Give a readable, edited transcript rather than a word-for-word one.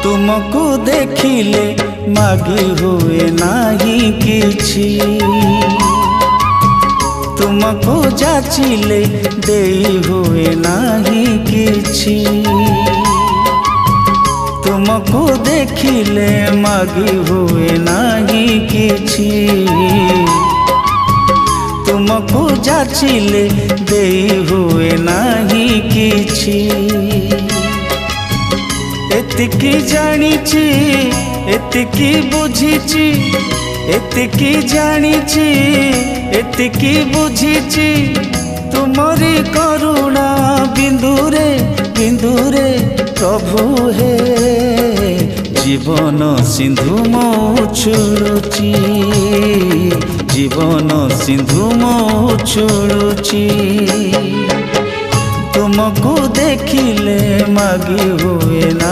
तुमको देखिले मागी हुए नाही किछि, तुमको जाचिले देई हुए नाही किछि। तुमको देखिले मागी हुए नाही किछि, तुमको जाचिले देई हुए नाही किछि। एतिकी जानिछि एतिकी बुझिछि, एतिकी जानिछि एतिकी बुझिछि, तुमरी करुणा बिंदुरे बिंदुरे प्रभु हे। जीवन सिंधु मो छुड़ुछि, जीवन सिंधु मो छुड़ुछि। तुमको देखिले मागी हुए ना